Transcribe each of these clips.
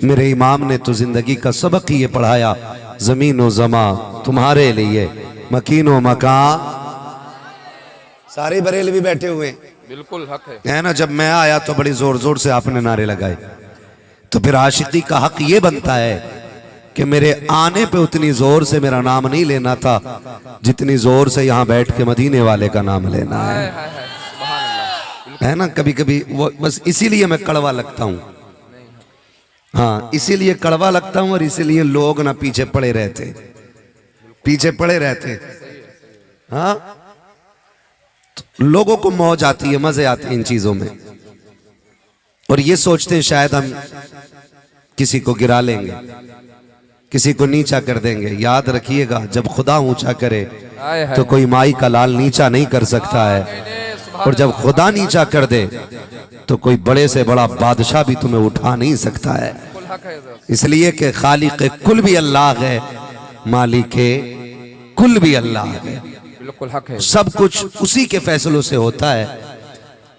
मेरे इमाम ने तो जिंदगी का सबक ही ये पढ़ाया, जमीन व जमा तुम्हारे लिए, मकीन व मकान। सारे बरेलवी बैठे हुए बिल्कुल हक है ना। जब मैं आया तो बड़ी जोर जोर से आपने नारे लगाए, तो फिर आशिकी का हक ये बनता है कि मेरे आने पे उतनी जोर से मेरा नाम नहीं लेना था जितनी जोर से यहाँ बैठ के मदीने वाले का नाम लेना है ना। कभी कभी वो बस इसीलिए मैं कड़वा लगता हूँ, हाँ इसीलिए कड़वा लगता हूँ, और इसीलिए लोग ना पीछे पड़े रहते हाँ। तो लोगों को मौज आती है, मजे आते हैं इन चीजों में, और ये सोचते हैं शायद हम किसी को गिरा लेंगे, किसी को नीचा कर देंगे। याद रखिएगा, जब खुदा ऊंचा करे तो कोई माई का लाल नीचा नहीं कर सकता है, और जब खुदा नीचा कर दे तो कोई बड़े से बड़ा बादशाह भी तुम्हें उठा नहीं सकता है। इसलिए कि खालिक कुल भी अल्लाह है, मालिक कुल भी अल्लाह है। बिल्कुल हक है। सब कुछ उसी के फैसलों से होता है,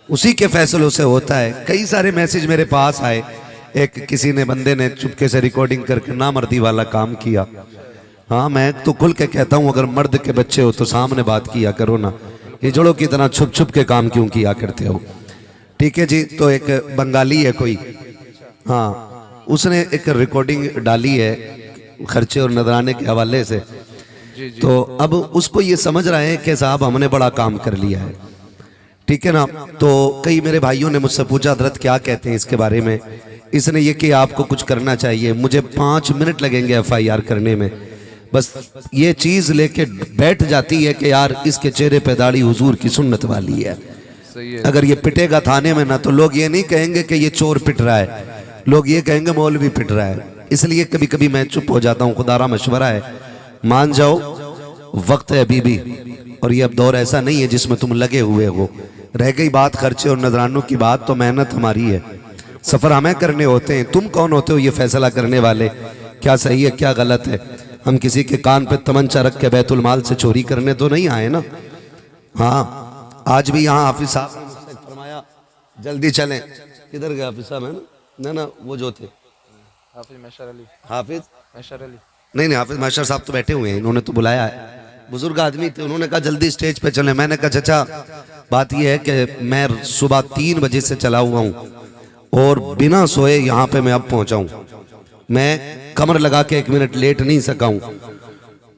उसी के फैसलों से होता है। कई सारे मैसेज मेरे पास आए, एक किसी ने बंदे ने चुपके से रिकॉर्डिंग करके नामर्दी वाला काम किया। हाँ मैं तो खुल के कहता हूँ, अगर मर्द के बच्चे हो तो सामने बात किया करो ना, ये जोड़ों की तरह छुप छुप के काम क्यों किया करते हो। ठीक है जी। तो एक बंगाली है कोई, हाँ उसने एक रिकॉर्डिंग डाली है खर्चे और नजराने के हवाले से। तो अब उसको ये समझ रहे हैं कि साहब हमने बड़ा काम कर लिया है, ठीक है ना। तो कई मेरे भाइयों ने मुझसे पूछा हजरत क्या कहते हैं इसके बारे में। इसने ये कि आपको कुछ करना चाहिए, मुझे 5 मिनट लगेंगे FIR करने में, बस ये चीज लेके बैठ जाती है कि यार इसके चेहरे पे दाढ़ी हुजूर की सुन्नत वाली है। अगर ये पिटेगा थाने में ना, तो लोग ये नहीं कहेंगे कि ये चोर पिट रहा है, लोग ये कहेंगे मौलवी पिट रहा है। इसलिए कभी कभी मैं चुप हो जाता हूँ, खुदारा मशवरा है, मान जाओ वक्त है बीबी, और ये अब दौर ऐसा नहीं है जिसमें तुम लगे हुए हो। रह गई बात खर्चे और नजरानों की बात, तो मेहनत हमारी है, सफर हमें करने होते हैं। तुम कौन होते हो ये फैसला करने वाले, क्या सही है क्या गलत है। हम किसी के कान पे तमंचा रख के बैतुल माल से चोरी करने तो नहीं आए ना। हाँ आज भी यहाँ हाफिज साहब ने मुझसे फरमाया जल्दी चलें। किधर गए हाफिज साहब, है ना ना वो जो थे हाफिज मैशर अली, हाफिज मैशर अली नहीं हाफिज मैशर साहब तो बैठे हुए हैं, इन्होंने तो बुलाया है, बुजुर्ग आदमी थे, उन्होंने कहा जल्दी स्टेज पे चले। मैंने कहा चाचा बात यह है कि मैं सुबह 3 बजे से चला हुआ हूँ और बिना सोए यहाँ पे मैं अब पहुंचा हूँ, मैं कमर लगा के 1 मिनट लेट नहीं सका हूँ,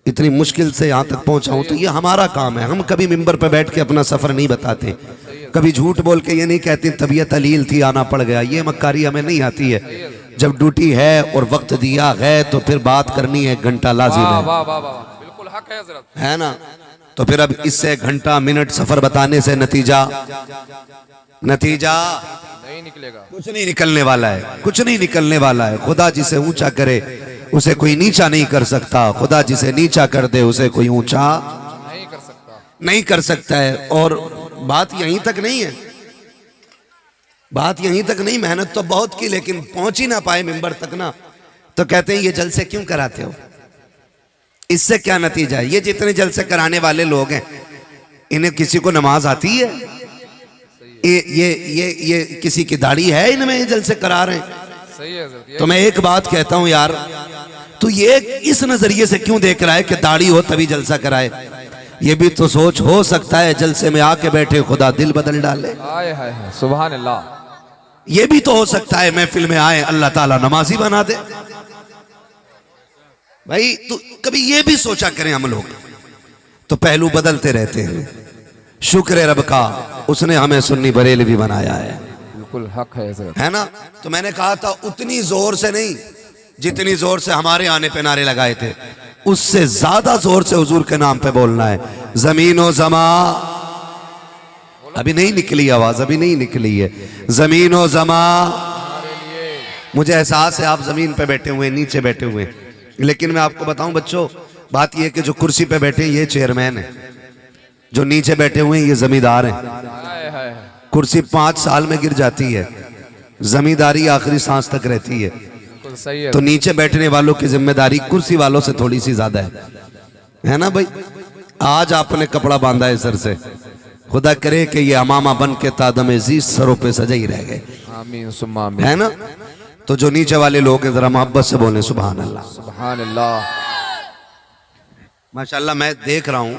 इतनी मुश्किल से यहाँ तक पहुंचा हूँ। तो ये हमारा काम है, हम कभी मिंबर पे बैठ के अपना सफर नहीं बताते, कभी झूठ बोल के ये नहीं कहते तबीयत अलील थी आना पड़ गया, ये मक्कारी हमें नहीं आती है। जब ड्यूटी है और वक्त दिया है तो फिर बात करनी है, 1 घंटा लाजिम है। बिल्कुल हक है हजरत, है ना। तो फिर अब इससे 1 घंटा मिनट सफर बताने से नतीजा नहीं निकलेगा, कुछ नहीं निकलने वाला है, कुछ नहीं निकलने वाला है। खुदा जिसे ऊंचा करे उसे कोई नीचा नहीं कर सकता, खुदा जिसे नीचा कर दे उसे कोई ऊंचा नहीं कर सकता है। और बात यहीं तक नहीं है, बात यहीं तक नहीं, मेहनत तो बहुत की लेकिन पहुंच ही ना पाए मिंबर तक ना, तो कहते हैं ये जलसे क्यों कराते हो, इससे क्या नतीजा है। ये जितने जलसे कराने वाले लोग हैं इन्हें किसी को नमाज आती है, ये किसी की दाढ़ी है इनमें, ये जलसे करा रहे हैं। सही है। तो मैं एक बात कहता हूं यार, तो ये इस नजरिए से क्यों देख रहा है कि दाढ़ी हो तभी जलसा कराए। ये भी तो सोच हो सकता है जलसे में आके बैठे खुदा दिल बदल डाले। सुभान अल्लाह। ये भी तो हो सकता है महफिल में आए अल्लाह ताला नमाजी बना दे। भाई तो कभी ये भी सोचा करें हम लोग, तो पहलू बदलते रहते हैं। शुक्र है रब का, उसने हमें सुन्नी बरेलवी बनाया है। बिल्कुल हक है ना। तो मैंने कहा था उतनी जोर से नहीं जितनी जोर से हमारे आने पे नारे लगाए थे, उससे ज्यादा जोर से हुजूर के नाम पे बोलना है। जमीनो जमा, अभी नहीं निकली आवाज, अभी नहीं निकली है। जमीनो जमा, मुझे एहसास है आप जमीन पे बैठे हुए, नीचे बैठे हुए, लेकिन मैं आपको बताऊं बच्चों, बात यह कि जो कुर्सी पे बैठे ये चेयरमैन है, जो नीचे बैठे हुए ये जमींदार हैं। कुर्सी 5 साल में गिर जाती है, जमींदारी आखिरी सांस तक रहती है। सही है। तो नीचे बैठने वालों की जिम्मेदारी कुर्सी वालों से थोड़ी सी ज्यादा है ना भाई। आज आपने कपड़ा बांधा है सर से, खुदा करे कि ये अमामा बन के तादम अजीज सरों पे सजा ही रह गए, आमीन सुम्मा आमीन। है ना। तो जो नीचे वाले लोग हैं जरा मोहब्बत से बोले सुभान अल्लाह। सुभान अल्लाह। माशाल्लाह मैं देख रहा हूं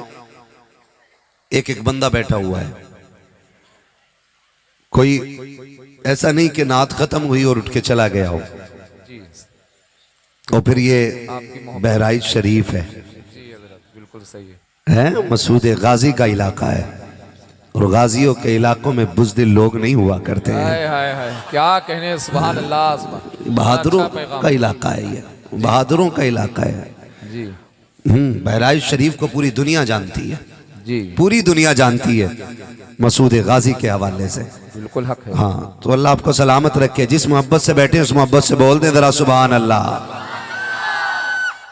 एक एक बंदा बैठा हुआ है, कोई ऐसा नहीं कि नात खत्म हुई और उठ के चला गया हो। जी और फिर ये आपकी मोहब्बत। बहराइच शरीफ है, जी हजरत बिल्कुल सही है। मसूद गाजी का इलाका है और गाजियों के इलाकों में बुज़दिल लोग नहीं हुआ करते हैं। हाय हाय हाय क्या कहने, सुभान अल्लाह। सुभान बहादुरों अच्छा पैगाम। का इलाका है, ये बहादुरों का इलाका है। जी बहराइच शरीफ को पूरी दुनिया जानती है, जी पूरी दुनिया जानती है मसूद गाजी के हवाले से। बिल्कुल हक है। हाँ तो अल्लाह आपको सलामत रखे। जिस मोहब्बत से बैठे उस मोहब्बत से बोल दे जरा सुभान अल्लाह।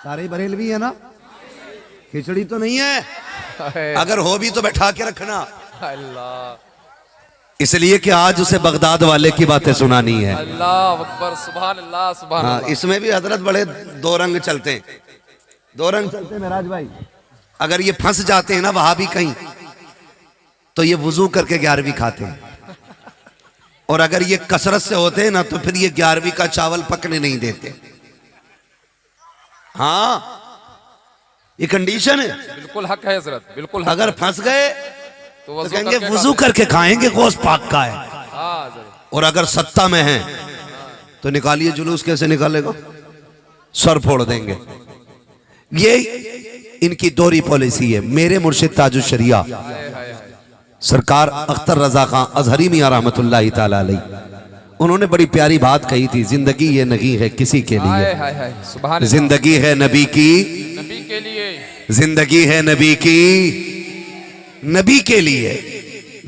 सारे बरेलवी है ना, खिचड़ी तो नहीं है, हाय अगर हो भी तो बैठा के रखना, अल्लाह इसलिए कि आज उसे बगदाद वाले की बातें सुनानी है। अल्लाह अकबर। सुभान अल्लाह सुभान हाँ अल्लाह। इसमें भी हजरत बड़े दो रंग चलते हैं, दो रंग चलते हैं मेराज भाई। अगर ये फंस जाते हैं ना वहां भी कहीं, तो ये वुजू करके 11वीं खाते हैं, और अगर ये कसरत से होते हैं ना तो फिर ये 11वीं का चावल पकने नहीं देते। हाँ ये कंडीशन है। बिल्कुल हक है हजरत, बिल्कुल हक अगर है। फंस गए तो तो वजू कहेंगे करके वुजू करके खाएंगे, गोश्त पाक का है। हाँ हजरत। और अगर सत्ता में है तो निकालिए जुलूस, कैसे निकालेगा, सर फोड़ देंगे। ये इनकी दोहरी पॉलिसी है। मेरे मुर्शिद ताजुल शरिया हाय हाय हाय। सरकार अख्तर रजा खां अजहरी मियां रहमतुल्लाहि ताला अलैह, उन्होंने बड़ी प्यारी बात कही थी, जिंदगी ये नहीं है किसी के हाय लिए, हाय हाय। सुभान अल्लाह। जिंदगी है नबी की, नबी के लिए। जिंदगी है नबी की, नबी के लिए,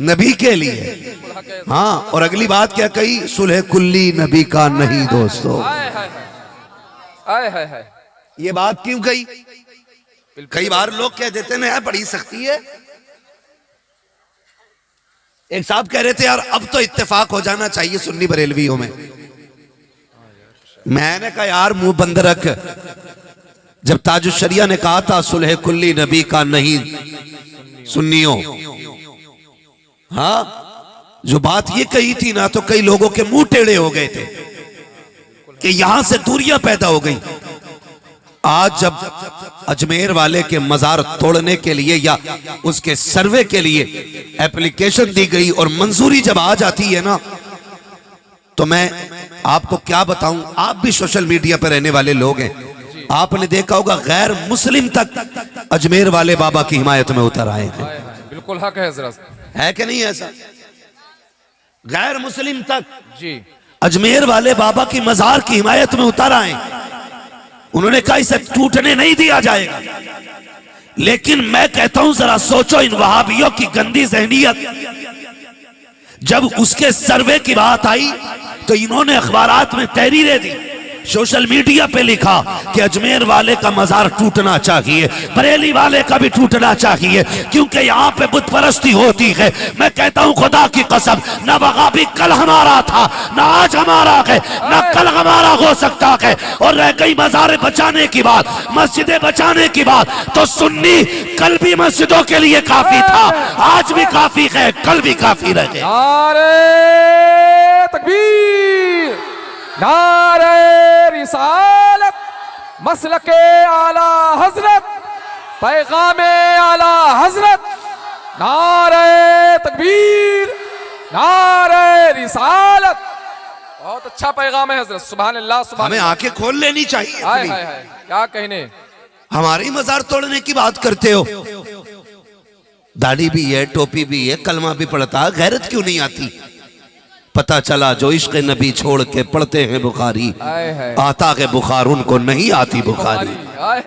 नबी के लिए। बिल्कुल हक है। हाँ और अगली बात क्या कही, सुलह कुल्ली नबी का नहीं दोस्तों। हाय हाय हाय। हाय हाय हाय। ये बात क्यों कही? बिल्कुल। कई बार लोग कह देते हैं यार बड़ी सख्ती है। एक साहब कह रहे थे यार अब तो इत्तेफाक हो जाना चाहिए सुन्नी बरेलवियों में। मैंने कहा यार मुंह बंद रख, जब ताजुल शरिया ने कहा था सुलह कुल्ली नबी का नहीं सुन्नियों, हाँ जो बात ये कही थी ना तो कई लोगों के मुंह टेढ़े हो गए थे कि यहां से दूरियां पैदा हो गई। आज जब अजमेर वाले के मजार तोड़ने के लिए या उसके सर्वे के लिए एप्लीकेशन दी गई और मंजूरी जब आ जाती है ना, तो मैं आपको क्या बताऊं, आप भी सोशल मीडिया पर रहने वाले लोग हैं, आपने देखा होगा गैर मुस्लिम तक अजमेर वाले बाबा की हिमायत में उतर आए थे। हाय हाय। बिल्कुल हक है हजरत। है कि नहीं ऐसा? गैर मुस्लिम तक जी अजमेर वाले बाबा की मजार की हिमायत में उतर आए। उन्होंने कहा इसे टूटने नहीं दिया जाएगा। लेकिन मैं कहता हूं जरा सोचो, इन वहाबियों की गंदी जहनियत, जब उसके सर्वे की बात आई तो इन्होंने अखबारात में तहरीरें दी, सोशल मीडिया पे लिखा कि अजमेर वाले का मजार टूटना चाहिए, बरेली वाले का भी टूटना चाहिए, क्योंकि यहाँ पे बुत परस्ती होती है। मैं कहता हूँ खुदा की कसम, न वहाबी कल हमारा था, न आज हमारा है, न कल हमारा हो सकता है। और रह गई मजारे बचाने की बात, मस्जिदें बचाने की बात, तो सुन्नी कल भी मस्जिदों के लिए काफी था, आज भी काफी है, कल भी काफी रहे। नारे तकबीर, नारे रिसालत, मसलके आला हजरत, पैगामे आला हजरत, नारे तकबीर, नारे रिसालत। बहुत अच्छा पैगाम है हजरत। सुभान अल्लाह सुभान हमें अल्लाह। आंखें खोल लेनी चाहिए हाय अपनी। हाय हाय क्या कहने। हमारी मजार तोड़ने की बात करते हो, दाढ़ी भी है, टोपी भी है, कलमा भी पढ़ता है, गैरत क्यों नहीं आती? पता चला जो इश्क नबी छोड़ के पढ़ते हैं बुखारी, हाय हाय। आता है बुखार उनको नहीं आती बुखारी। हाय